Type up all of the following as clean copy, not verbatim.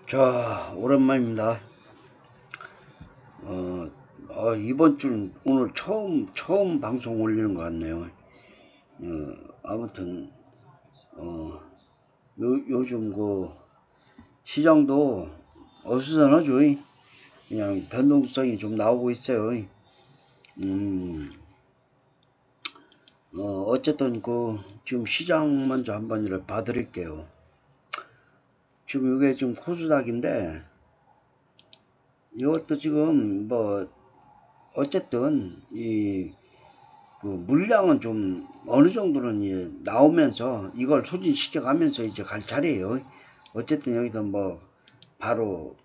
자, 오랜만입니다. 이번 주는 오늘 처음 방송 올리는 것 같네요. 아무튼, 요즘 시장도 어수선하죠. 그냥 변동성이 좀 나오고 있어요. 어쨌든 지금 시장 먼저 한번 이렇게 봐드릴게요. 지금 이게 지금 코스닥인데, 이것도 지금 어쨌든 물량은 좀 어느 정도는 나오면서 이걸 소진시켜 가면서 이제 갈 차례예요. 어쨌든 여기서 바로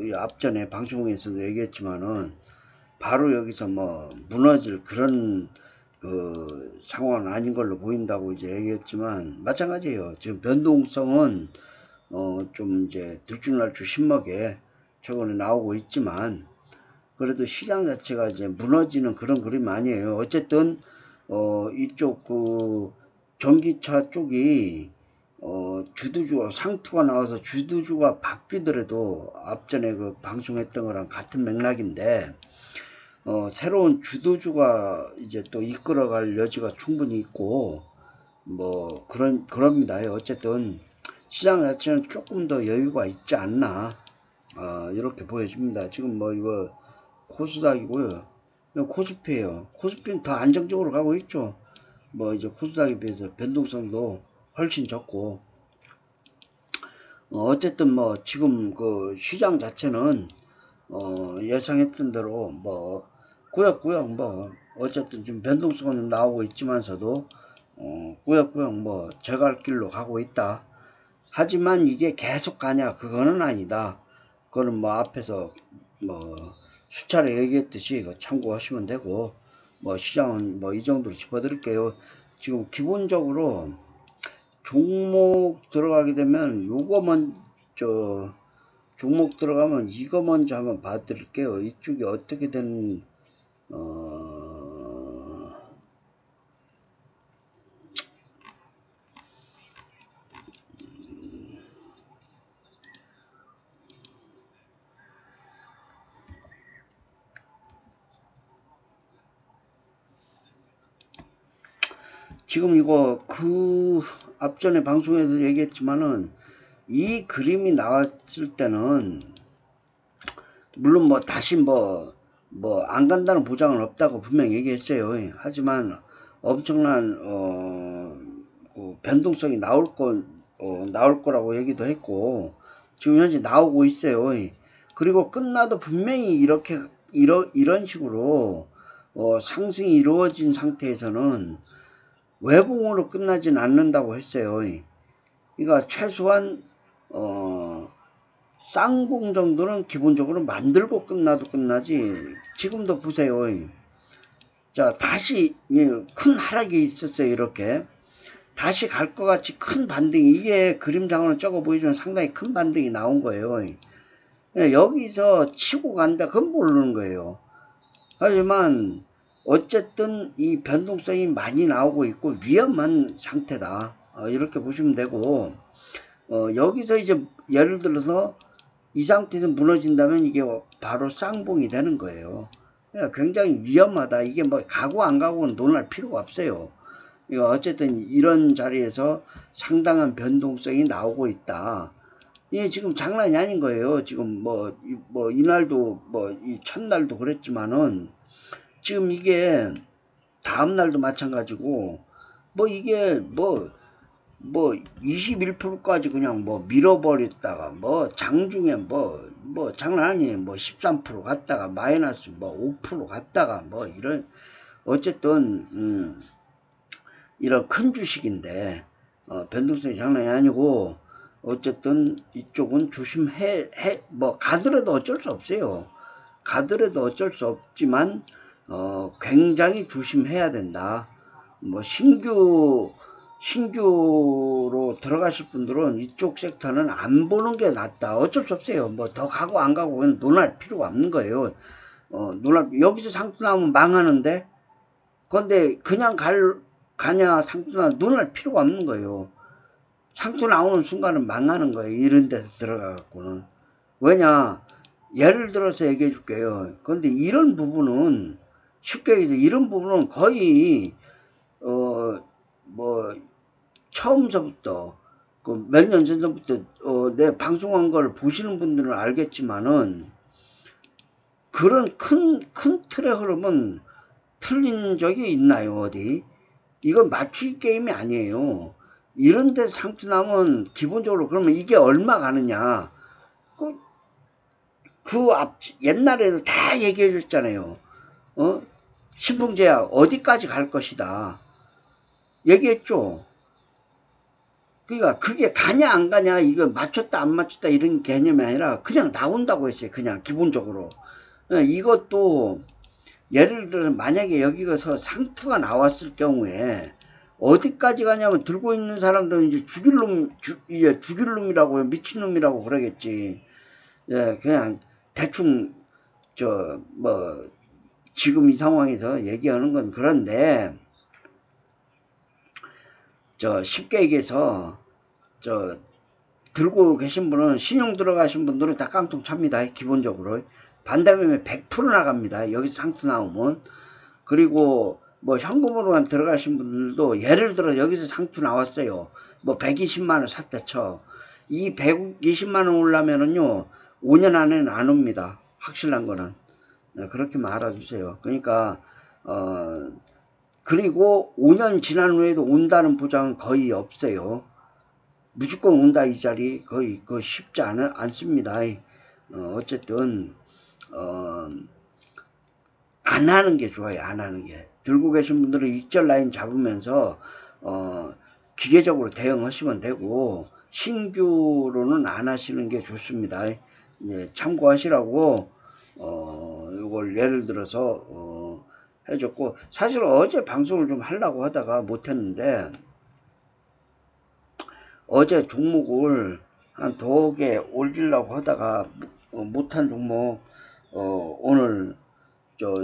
이 앞전에 방송에서도 얘기했지만은 바로 여기서 무너질 그런 상황은 아닌 걸로 보인다고 이제 얘기했지만 마찬가지예요. 지금 변동성은 좀 이제 들쭉날쭉 심하게 최근에 나오고 있지만 그래도 시장 자체가 이제 무너지는 그런 그림 아니에요. 어쨌든 이쪽 전기차 쪽이 주도주가 상투가 나와서 주도주가 바뀌더라도 앞전에 방송했던 거랑 같은 맥락인데 새로운 주도주가 이제 또 이끌어갈 여지가 충분히 있고 그럽니다. 어쨌든 시장 자체는 조금 더 여유가 있지 않나 이렇게 보여집니다. 지금 이거 코스닥이고요. 코스피예요. 코스피는 더 안정적으로 가고 있죠. 이제 코스닥에 비해서 변동성도 훨씬 적고 어쨌든 지금 시장 자체는 예상했던 대로 꾸역꾸역 어쨌든 좀 변동성은 나오고 있지만서도 꾸역꾸역 제갈 길로 가고 있다. 하지만 이게 계속 가냐 그거는 아니다. 그거는 앞에서 수차례 얘기했듯이 참고하시면 되고 시장은 이 정도로 짚어드릴게요. 지금 기본적으로 종목 들어가게 되면 요거 먼저 종목 들어가면 이거 먼저 한번 봐드릴게요. 이쪽이 어떻게 된 지금 이거 앞전에 방송에서 얘기했지만은 이 그림이 나왔을 때는 물론 다시 안 간다는 보장은 없다고 분명히 얘기했어요. 하지만 엄청난 변동성이 나올 거라고 얘기도 했고 지금 현재 나오고 있어요. 그리고 끝나도 분명히 이런 식으로 상승이 이루어진 상태에서는 외봉으로 끝나진 않는다고 했어요. 그러니까 최소한 쌍봉 정도는 기본적으로 만들고 끝나도 끝나지. 지금도 보세요. 자, 다시 큰 하락이 있었어요. 이렇게 다시 갈 것 같이 큰 반등이, 이게 그림장으로 적어 보이지만 상당히 큰 반등이 나온 거예요. 여기서 치고 간다 그건 모르는 거예요. 하지만 어쨌든 이 변동성이 많이 나오고 있고 위험한 상태다, 이렇게 보시면 되고 여기서 이제 예를 들어서 이 상태에서 무너진다면 이게 바로 쌍봉이 되는 거예요. 그러니까 굉장히 위험하다. 이게 가고 안 가고는 논할 필요가 없어요. 이거 어쨌든 이런 자리에서 상당한 변동성이 나오고 있다. 이게 지금 장난이 아닌 거예요. 지금 이날도 이 첫날도 그랬지만은 지금 이게 다음날도 마찬가지고 이게 21%까지 그냥 밀어버렸다가 장중에 장난 아니에요. 13% 갔다가 마이너스 5% 갔다가 이런 어쨌든 이런 큰 주식인데 변동성이 장난이 아니고 어쨌든 이쪽은 조심해 가더라도 어쩔 수 없어요. 가더라도 어쩔 수 없지만 굉장히 조심해야 된다. 신규로 들어가실 분들은 이쪽 섹터는 안 보는 게 낫다. 어쩔 수 없어요. 더 가고 안 가고 그냥 논할 필요가 없는 거예요. 여기서 상투 나오면 망하는데, 그런데 그냥 가냐 상투나 논할 필요가 없는 거예요. 상투 나오는 순간은 망하는 거예요. 이런 데서 들어가 갖고는. 왜냐, 예를 들어서 얘기해 줄게요. 근데 이런 부분은 쉽게 얘기해서 이런 부분은 거의 뭐 처음서부터 그 몇 년 전부터 내 방송한 걸 보시는 분들은 알겠지만은 그런 큰 틀의 흐름은 틀린 적이 있나요, 어디? 이건 맞추기 게임이 아니에요. 이런 데 상투 나면 기본적으로 그러면 이게 얼마 가느냐. 그, 옛날에도 다 얘기해 줬잖아요. 어? 신풍제약 어디까지 갈 것이다. 얘기했죠. 그러니까 그게 가냐 안 가냐 이거 맞췄다 안 맞췄다 이런 개념이 아니라 그냥 나온다고 했어요. 그냥 기본적으로. 이것도 예를 들어 만약에 여기서 상투가 나왔을 경우에 어디까지 가냐면 들고 있는 사람들은 이제 이제 죽일 놈이라고 미친 놈이라고 그러겠지. 예, 그냥 대충 뭐 지금 이 상황에서 얘기하는 건 그런데 쉽게 얘기해서 들고 계신 분은 신용 들어가신 분들은 다 깡통 찹니다. 기본적으로 반대면 100% 나갑니다. 여기서 상투 나오면. 그리고 뭐 현금으로만 들어가신 분들도 예를 들어 여기서 상투 나왔어요. 뭐 120만 원 샀다 쳐. 이 120만 원 올라면은요 5년 안에는 안 옵니다. 확실한 거는. 그렇게 말아주세요. 그러니까 그리고 5년 지난 후에도 온다는 보장은 거의 없어요. 무조건 온다 이 자리 거의 쉽지 않습니다. 어쨌든 안 하는 게 좋아요. 안 하는 게. 들고 계신 분들은 익절 라인 잡으면서 기계적으로 대응하시면 되고 신규로는 안 하시는 게 좋습니다. 예, 참고하시라고 이걸 예를 들어서 해줬고 사실 어제 방송을 좀 하려고 하다가 못했는데 어제 종목을 한 2개 올리려고 하다가 못한 종목 오늘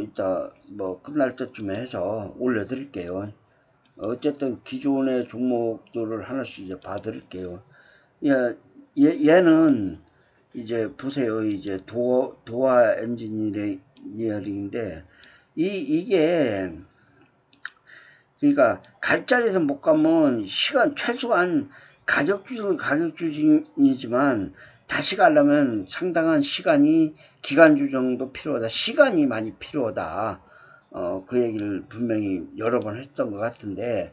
이따 뭐 끝날 때쯤에 해서 올려드릴게요. 어쨌든 기존의 종목들을 하나씩 이제 봐드릴게요. 얘는 이제 보세요. 이제 도화 엔지니어링인데 이게 그러니까 갈 자리에서 못 가면 시간 최소한 가격주이지만 다시 가려면 상당한 기간주 정도 필요하다. 시간이 많이 필요하다. 그 얘기를 분명히 여러 번 했던 것 같은데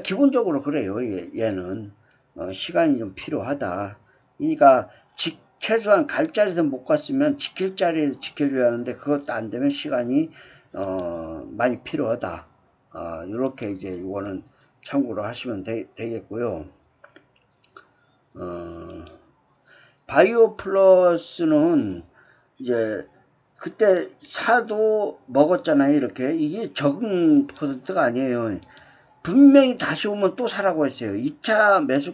기본적으로 그래요. 얘는 시간이 좀 필요하다. 그러니까 최소한 갈 자리에서 못 갔으면 지킬 자리에서 지켜줘야 하는데 그것도 안 되면 시간이 많이 필요하다. 이렇게 이제 이거는 참고로 하시면 되겠고요. 바이오 플러스는 이제 그때 사도 먹었잖아요. 이렇게 이게 적은 퍼센트가 아니에요. 분명히 다시 오면 또 사라고 했어요. 2차 매수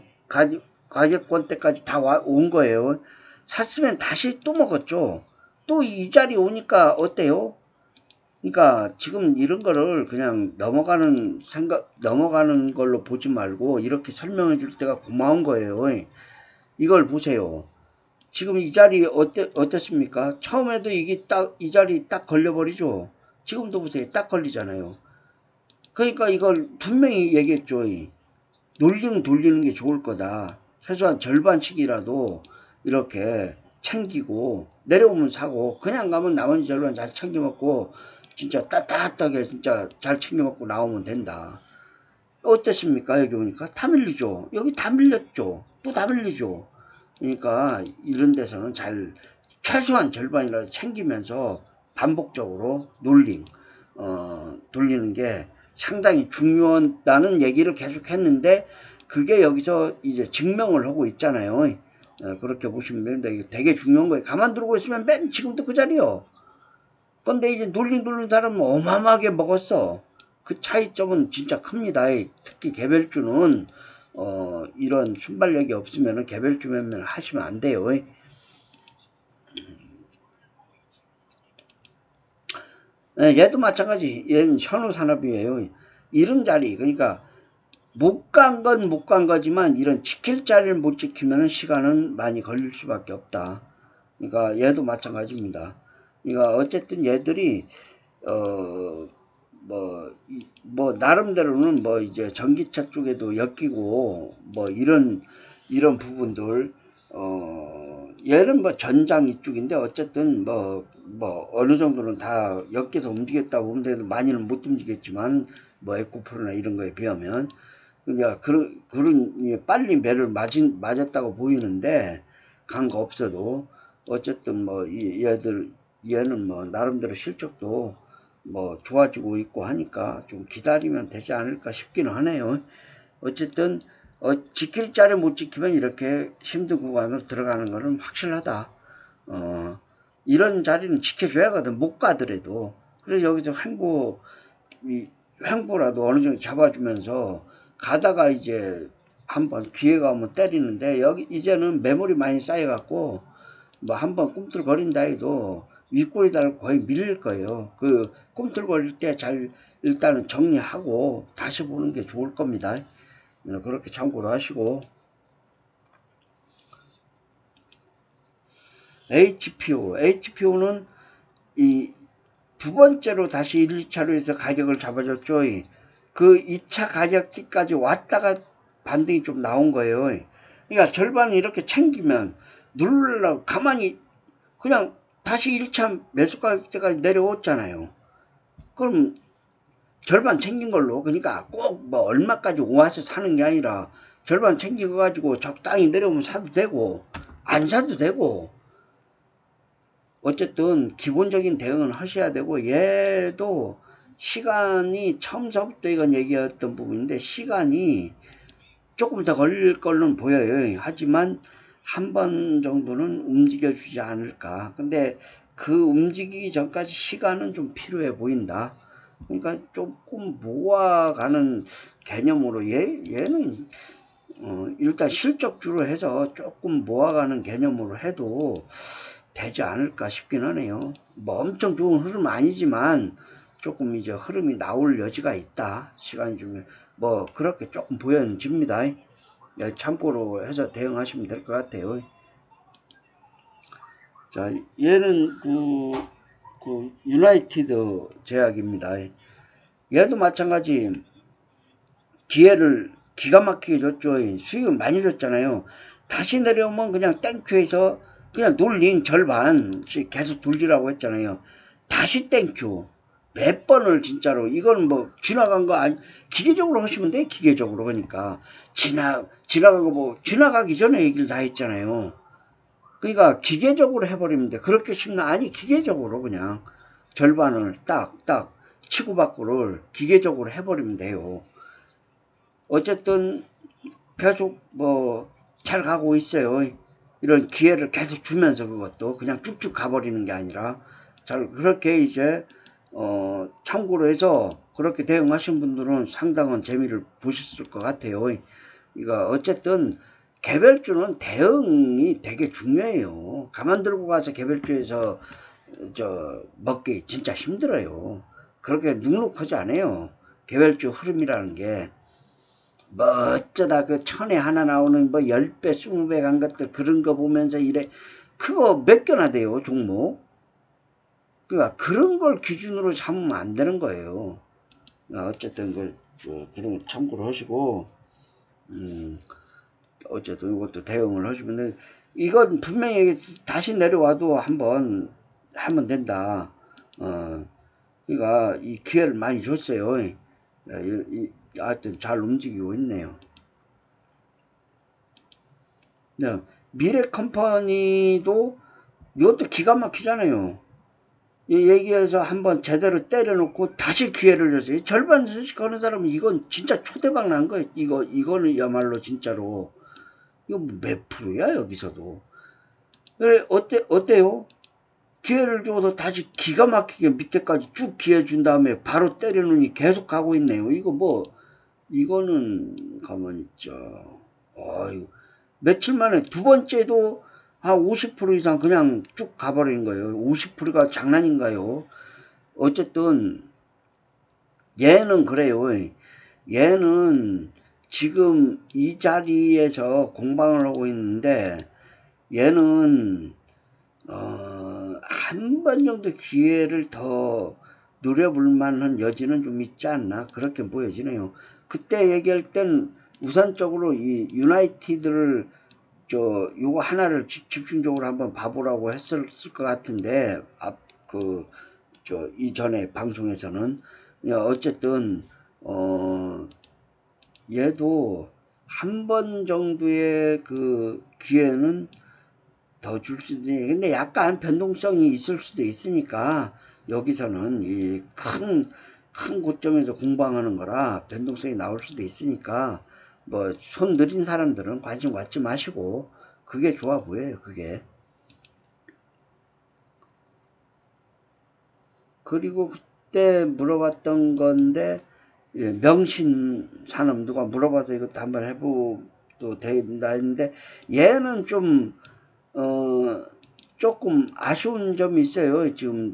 가격권 때까지 다 온 거예요. 샀으면 다시 또 먹었죠. 또 이 자리 오니까 어때요? 그러니까 지금 이런 거를 그냥 넘어가는 걸로 보지 말고 이렇게 설명해 줄 때가 고마운 거예요. 이걸 보세요. 지금 이 자리 어떻습니까? 처음에도 이게 이 자리 딱 걸려버리죠. 지금도 보세요. 딱 걸리잖아요. 그러니까 이걸 분명히 얘기했죠. 돌리는 게 좋을 거다. 최소한 절반씩이라도 이렇게 챙기고 내려오면 사고 그냥 가면 나머지 절반 잘 챙겨 먹고 진짜 따뜻하게 진짜 잘 챙겨 먹고 나오면 된다. 어떻습니까? 여기 오니까 다 밀리죠. 여기 다 밀렸죠. 또 다 밀리죠. 그러니까 이런 데서는 최소한 절반이라도 챙기면서 반복적으로 돌리는 게 상당히 중요하다는 얘기를 계속 했는데 그게 여기서 이제 증명을 하고 있잖아요. 그렇게 보시면 됩니다. 이게 되게 중요한 거예요. 가만 두고 있으면 맨 지금도 그 자리요. 근데 이제 돌린 사람은 어마어마하게 먹었어. 그 차이점은 진짜 큽니다. 특히 개별주는 이런 순발력이 없으면 개별주 매매를 하시면 안 돼요. 얘도 마찬가지. 얘는 현우산업이에요. 이런 자리 그러니까 못 간 건 못 간 거지만 이런 지킬 자리를 못 지키면 시간은 많이 걸릴 수밖에 없다. 그러니까 얘도 마찬가지입니다. 그러니까 어쨌든 얘들이 뭐 나름대로는 뭐 이제 전기차 쪽에도 엮이고 뭐 이런 부분들 얘는 뭐 전장 이쪽인데 어쨌든 뭐 어느 정도는 다 엮여서 움직였다고 보면 되는데 많이는 못 움직였지만 뭐 에코프로나 이런 거에 비하면 그러니까 그런 빨리 매를 맞았다고 보이는데 간 거 없어도 어쨌든 뭐 얘는 뭐 나름대로 실적도 뭐 좋아지고 있고 하니까 좀 기다리면 되지 않을까 싶기는 하네요. 어쨌든 지킬 자리 못 지키면 이렇게 힘든 구간으로 들어가는 거는 확실하다. 이런 자리는 지켜줘야 하거든. 못 가더라도. 그래서 여기서 횡보라도 어느 정도 잡아주면서 가다가 이제 한번 기회가 오면 때리는데 여기 이제는 매물이 많이 쌓여갖고 뭐 한번 꿈틀거린다 해도 윗골이 달 거의 밀릴 거예요. 그 꿈틀거릴 때 잘 일단은 정리하고 다시 보는 게 좋을 겁니다. 그렇게 참고로 하시고 HPO는 이 두 번째로 다시 1, 2차로 해서 가격을 잡아줬죠. 그 2차 가격대까지 왔다가 반등이 좀 나온 거예요. 그러니까 절반을 이렇게 챙기면 누르려고 가만히 그냥 다시 1차 매수 가격대까지 내려왔잖아요. 그럼 절반 챙긴 걸로 그러니까 꼭 뭐 얼마까지 모아서 사는 게 아니라 절반 챙겨 가지고 적당히 내려오면 사도 되고 안 사도 되고 어쨌든 기본적인 대응은 하셔야 되고 얘도 시간이 처음서부터 이건 얘기했던 부분인데 시간이 조금 더 걸릴 걸로는 보여요. 하지만 한 번 정도는 움직여 주지 않을까. 근데 그 움직이기 전까지 시간은 좀 필요해 보인다. 그러니까 조금 모아가는 개념으로 얘는 일단 실적주로 해서 조금 모아가는 개념으로 해도 되지 않을까 싶긴 하네요. 뭐 엄청 좋은 흐름 아니지만 조금 이제 흐름이 나올 여지가 있다. 시간이 좀 뭐 그렇게 조금 보여집니다. 참고로 해서 대응하시면 될 것 같아요. 자, 얘는 그 유나이티드 제약입니다. 얘도 마찬가지 기회를 기가 막히게 줬죠. 수익을 많이 줬잖아요. 다시 내려오면 그냥 땡큐해서 그냥 놀린 절반 계속 돌리라고 했잖아요. 다시 땡큐. 몇 번을 진짜로 이건 뭐 지나간 거 아니 기계적으로 하시면 돼. 기계적으로. 그러니까 지나가고 뭐 지나가기 전에 얘기를 다 했잖아요. 그러니까 기계적으로 해버리면 돼. 그렇게 쉽나? 아니 기계적으로 그냥 절반을 딱 치고받고를 기계적으로 해버리면 돼요. 어쨌든 계속 뭐 잘 가고 있어요. 이런 기회를 계속 주면서 그것도 그냥 쭉쭉 가버리는 게 아니라 잘 그렇게 이제 참고로 해서 그렇게 대응하신 분들은 상당한 재미를 보셨을 것 같아요. 그러니까 어쨌든 개별주는 대응이 되게 중요해요. 가만 들고 가서 개별주에서 먹기 진짜 힘들어요. 그렇게 눅눅하지 않아요. 개별주 흐름이라는 게. 뭐 어쩌다 그 천에 하나 나오는 뭐 10배, 20배 간 것들 그런 거 보면서 이래. 그거 몇 개나 돼요, 종목. 그러니까 그런 걸 기준으로 삼으면 안 되는 거예요. 어쨌든 그런 거 참고를 하시고, 어쨌든 이것도 대응을 하시면, 이건 분명히 다시 내려와도 한번 하면 된다. 그러니까 이 기회를 많이 줬어요. 하여튼 잘 움직이고 있네요. 네. 미래 컴퍼니도 이것도 기가 막히잖아요. 이 얘기해서 한번 제대로 때려놓고 다시 기회를 줬어요. 절반 수익 거는 사람은 이건 진짜 초대박 난 거예요. 이거는야말로 진짜로. 이거 몇 프로야, 여기서도. 그래, 어때요? 기회를 줘서 다시 기가 막히게 밑에까지 쭉 기회 준 다음에 바로 때려놓으니 계속 가고 있네요. 이거는 가만히 있자. 아유, 며칠 만에 두 번째도 한 50% 이상 그냥 쭉 가버리는 거예요. 50%가 장난인가요? 어쨌든 얘는 그래요. 얘는 지금 이 자리에서 공방을 하고 있는데 얘는 한 번 정도 기회를 더 노려볼 만한 여지는 좀 있지 않나 그렇게 보여지네요. 그때 얘기할 땐 우선적으로 이 유나이티드를 요거 하나를 집중적으로 한번 봐보라고 했을 것 같은데 이전에 방송에서는 어쨌든 얘도 한 번 정도의 그 기회는 더 줄 수도 있는데 근데 약간 변동성이 있을 수도 있으니까 여기서는 이 큰 고점에서 공방하는 거라 변동성이 나올 수도 있으니까 뭐 손 느린 사람들은 관심 갖지 마시고 그게 좋아 보여요. 그게. 그리고 그때 물어봤던 건데 명신 산업 누가 물어봐서 이것도 한번 해보도 된다 했는데 얘는 좀 조금 아쉬운 점이 있어요. 지금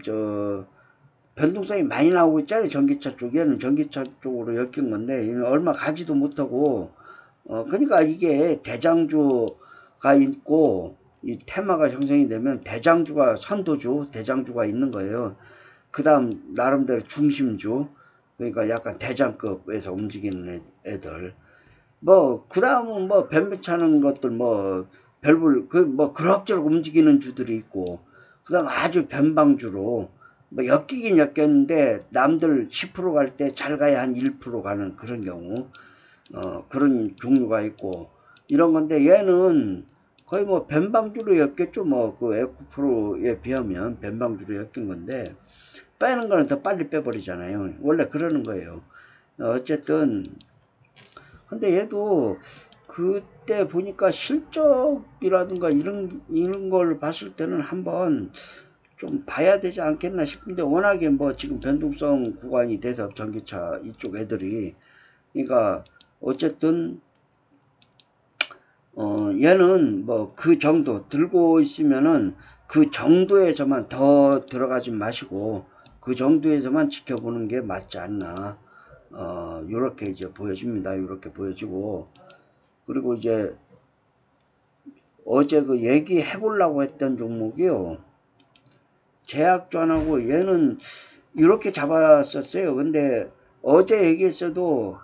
변동성이 많이 나오고 있잖아요. 전기차 쪽에는 전기차 쪽으로 엮인 건데 얼마 가지도 못하고 그러니까 이게 대장주가 있고 이 테마가 형성이 되면 대장주가 선도주 대장주가 있는 거예요. 그 다음 나름대로 중심주 그러니까 약간 대장급에서 움직이는 애들 뭐 그 다음은 뭐 변변찮은 것들 뭐 별불 그 뭐 그럭저럭 움직이는 주들이 있고 그 다음 아주 변방주로 뭐 엮이긴 엮였는데 남들 10% 갈 때 잘 가야 한 1% 가는 그런 경우 그런 종류가 있고 이런 건데 얘는 거의 뭐 변방주로 엮였죠. 뭐 그 에코프로에 비하면 변방주로 엮인 건데 빼는 거는 더 빨리 빼버리잖아요. 원래 그러는 거예요. 어쨌든 근데 얘도 그때 보니까 실적이라든가 이런 걸 봤을 때는 한번 좀 봐야 되지 않겠나 싶은데 워낙에 뭐 지금 변동성 구간이 돼서 전기차 이쪽 애들이 그러니까 어쨌든 얘는 뭐 그 정도 들고 있으면은 그 정도에서만 더 들어가지 마시고 그 정도에서만 지켜보는 게 맞지 않나 요렇게 이제 보여집니다. 요렇게 보여지고 그리고 이제 어제 그 얘기해 보려고 했던 종목이요. 제약전하고 얘는 이렇게 잡았었어요. 근데 어제 얘기했어도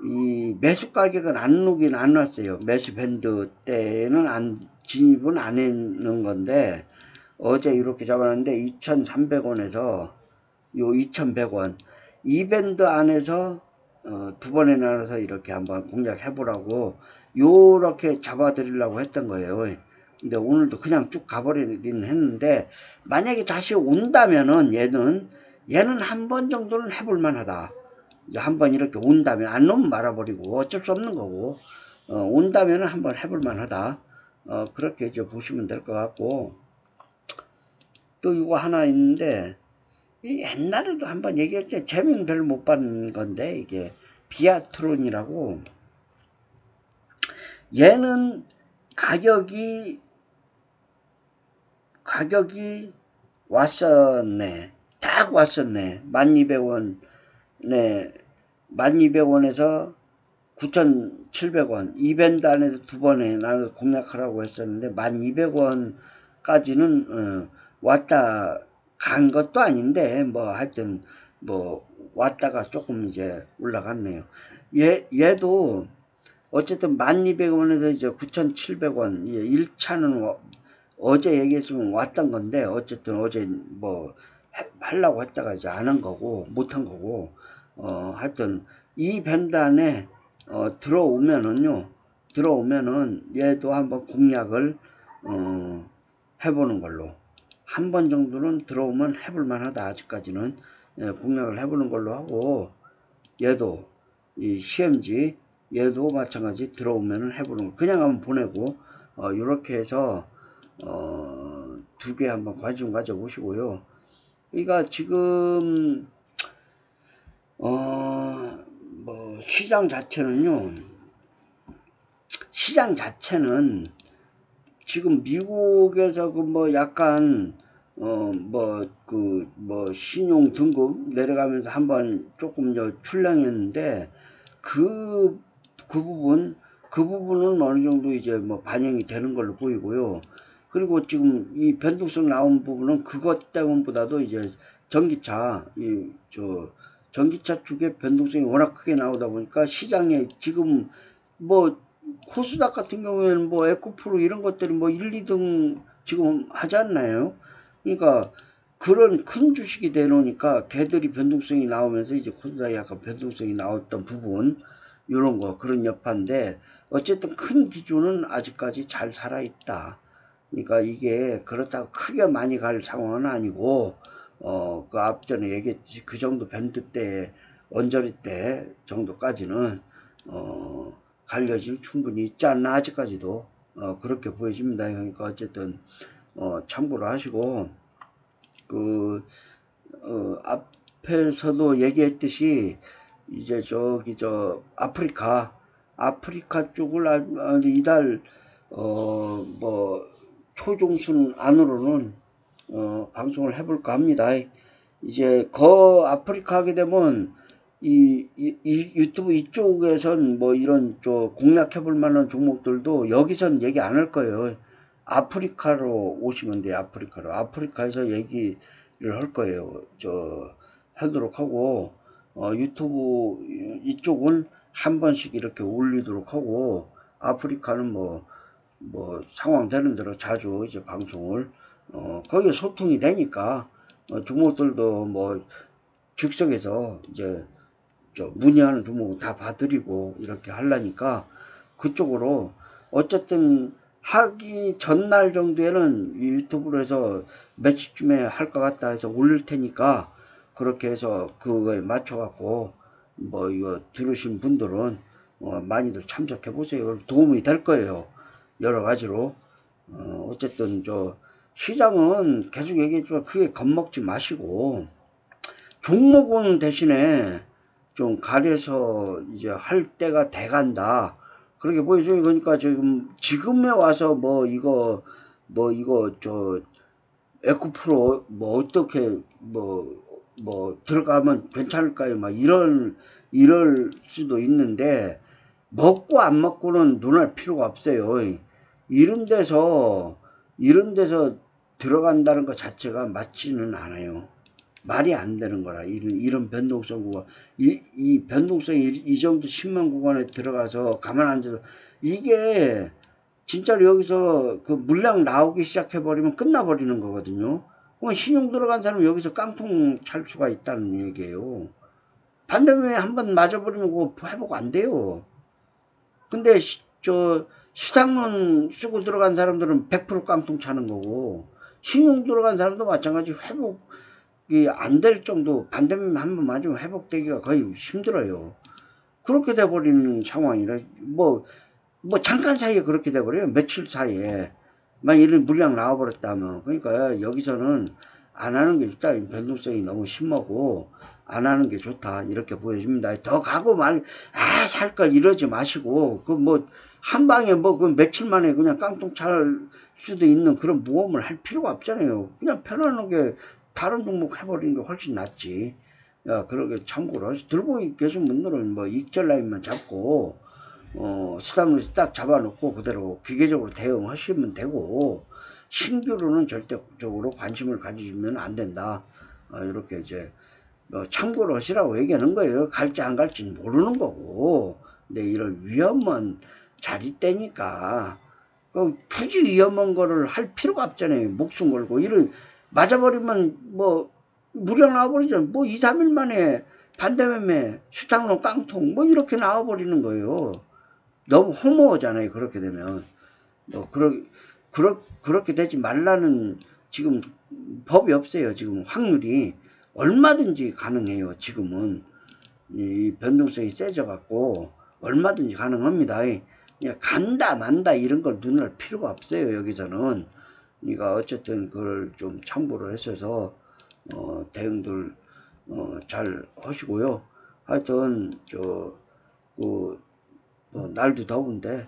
이 매수 가격은 안 오긴 안 왔어요. 매수 밴드 때는 진입은 안 했는 건데 어제 이렇게 잡았는데 2,300원에서 요 2,100원 이 밴드 안에서 두 번에 나눠서 이렇게 한번 공략해 보라고 요렇게 잡아 드리려고 했던 거예요. 근데 오늘도 그냥 쭉 가버리긴 했는데 만약에 다시 온다면은 얘는 한 번 정도는 해볼 만하다. 이제 한번 이렇게 온다면 안 오면 말아버리고 어쩔 수 없는 거고 온다면은 한번 해볼 만하다. 그렇게 이제 보시면 될 것 같고 또 이거 하나 있는데 이 옛날에도 한번 얘기할 때 재미는 별로 못 받는 건데 이게 비아트론이라고 얘는 가격이 왔었네. 딱 왔었네. 1200원. 네. 1200원에서 9700원. 이벤트 안에서 두 번에 나는 공략하라고 했었는데 1200원까지는 왔다 간 것도 아닌데 뭐 하여튼 뭐 왔다가 조금 이제 올라갔네요. 얘도 어쨌든 1200원에서 이제 9700원 1차는 어제 얘기했으면 왔던 건데 어쨌든 어제 뭐 하려고 했다가 이제 안 한 거고 못 한 거고 하여튼 이 밴드 안에 들어오면은 얘도 한번 공략을 해보는 걸로 한 번 정도는 들어오면 해볼 만하다. 아직까지는 공략을 해보는 걸로 하고 얘도 이 시험지 얘도 마찬가지 들어오면은 해보는 거 그냥 한번 보내고 이렇게 해서 두 개 한번 관심 가져 보시고요. 그러니까 지금 뭐 시장 자체는 지금 미국에서 그 뭐 약간 신용 등급 내려가면서 한번 조금 출렁했는데 그, 그 부분은 어느 정도 이제 뭐 반영이 되는 걸로 보이고요. 그리고 지금 이 변동성 나온 부분은 그것 때문보다도 이제 전기차, 전기차 쪽에 변동성이 워낙 크게 나오다 보니까 시장에 지금 뭐 코스닥 같은 경우에는 뭐 에코프로 이런 것들이 뭐 1, 2등 지금 하지 않나요? 그러니까 그런 큰 주식이 되놓으니까 걔들이 변동성이 나오면서 이제 코스닥이 약간 변동성이 나왔던 부분, 이런 거 그런 여파인데 어쨌든 큰 기준은 아직까지 잘 살아있다. 그러니까 이게 그렇다고 크게 많이 갈 상황은 아니고, 그 앞전에 얘기했듯이 그 정도 밴드 때, 언저리 때 정도까지는, 갈 여지는 충분히 있지 않나, 아직까지도. 그렇게 보여집니다. 그러니까 어쨌든, 참고로 하시고, 그, 앞에서도 얘기했듯이, 이제 아프리카 쪽을 이달, 뭐, 초중순 안으로는 방송을 해볼까 합니다. 이제 아프리카 하게 되면 이 유튜브 이쪽에선 뭐 이런 공략해볼 만한 종목들도 여기선 얘기 안 할 거예요. 아프리카로 오시면 돼요. 아프리카에서 얘기를 할 거예요. 하도록 하고, 유튜브 이쪽은 한 번씩 이렇게 올리도록 하고, 아프리카는 상황 되는 대로 자주 이제 방송을, 거기에 소통이 되니까, 종목들도 즉석에서 이제, 문의하는 종목은 다 봐드리고, 이렇게 하려니까, 그쪽으로, 어쨌든, 하기 전날 정도에는 유튜브로 해서 며칠쯤에 할 것 같다 해서 올릴 테니까, 그렇게 해서 그거에 맞춰갖고, 이거 들으신 분들은, 많이들 참석해 보세요. 도움이 될 거예요. 여러 가지로. 어쨌든 시장은 계속 얘기했지만 크게 겁먹지 마시고 종목은 대신에 좀 가려서 이제 할 때가 돼간다. 그렇게 보여줘요. 그러니까 지금에 와서 이거 에코프로 어떻게 들어가면 괜찮을까요? 막 이럴 수도 있는데 먹고 안 먹고는 논할 필요가 없어요. 이런 데서 들어간다는 것 자체가 맞지는 않아요. 말이 안 되는 거라. 이런 변동성 구간, 이 변동성이 이 정도 10만 구간에 들어가서 가만 앉아서, 이게 진짜로 여기서 그 물량 나오기 시작해버리면 끝나버리는 거거든요. 그럼 신용 들어간 사람은 여기서 깡통 찰 수가 있다는 얘기예요. 반대면 한번 맞아버리면 그거 회복 안 돼요. 근데 시장론 쓰고 들어간 사람들은 100% 깡통 차는 거고, 신용 들어간 사람도 마찬가지. 회복이 안 될 정도, 반대면 한번 맞으면 회복되기가 거의 힘들어요. 그렇게 돼버리는 상황이라, 잠깐 사이에 그렇게 돼버려요. 며칠 사이에. 막 이런 물량 나와버렸다면. 그러니까 여기서는 안 하는 게 좋다. 변동성이 너무 심하고, 안 하는 게 좋다. 이렇게 보여집니다. 더 가고 살 걸 이러지 마시고, 한 방에 그 며칠 만에 그냥 깡통 찰 수도 있는 그런 모험을 할 필요가 없잖아요. 그냥 편안하게 다른 종목 해버리는 게 훨씬 낫지. 야, 그러게 참고로 들고 계신 분들은 익절 라인만 잡고, 수단으로 딱 잡아놓고 그대로 기계적으로 대응하시면 되고, 신규로는 절대적으로 관심을 가지면 안 된다. 이렇게 이제 참고로 하시라고 얘기하는 거예요. 갈지 안 갈지는 모르는 거고. 근데 이런 위험한 자리 때니까 굳이 위험한 거를 할 필요가 없잖아요. 목숨 걸고 이런 맞아버리면 무령 나와버리죠. 2, 3일 만에 반대매매, 수탁론 깡통 이렇게 나와버리는 거예요. 너무 허무하잖아요. 그렇게 되면. 그렇게 되지 말라는 지금 법이 없어요. 지금 확률이 얼마든지 가능해요. 지금은 이 변동성이 세져 갖고 얼마든지 가능합니다. 그냥 간다 만다 이런 걸 눈을 필요가 없어요. 여기서는. 그러니까 어쨌든 그걸 좀 참고로 하셔서 대응들 잘 하시고요. 하여튼 날도 더운데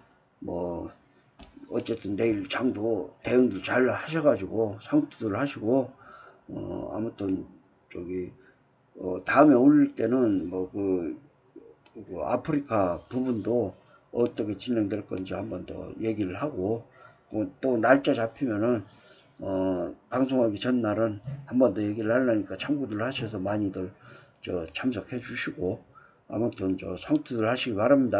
어쨌든 내일 장도 대응도 잘 하셔가지고 상투들 하시고, 아무튼 다음에 올릴 때는 그 아프리카 부분도 어떻게 진행될 건지 한번 더 얘기를 하고, 또 날짜 잡히면은 방송하기 전날은 한 번 더 얘기를 하려니까 참고들 하셔서 많이들 참석해 주시고 아무튼 성투들 하시기 바랍니다.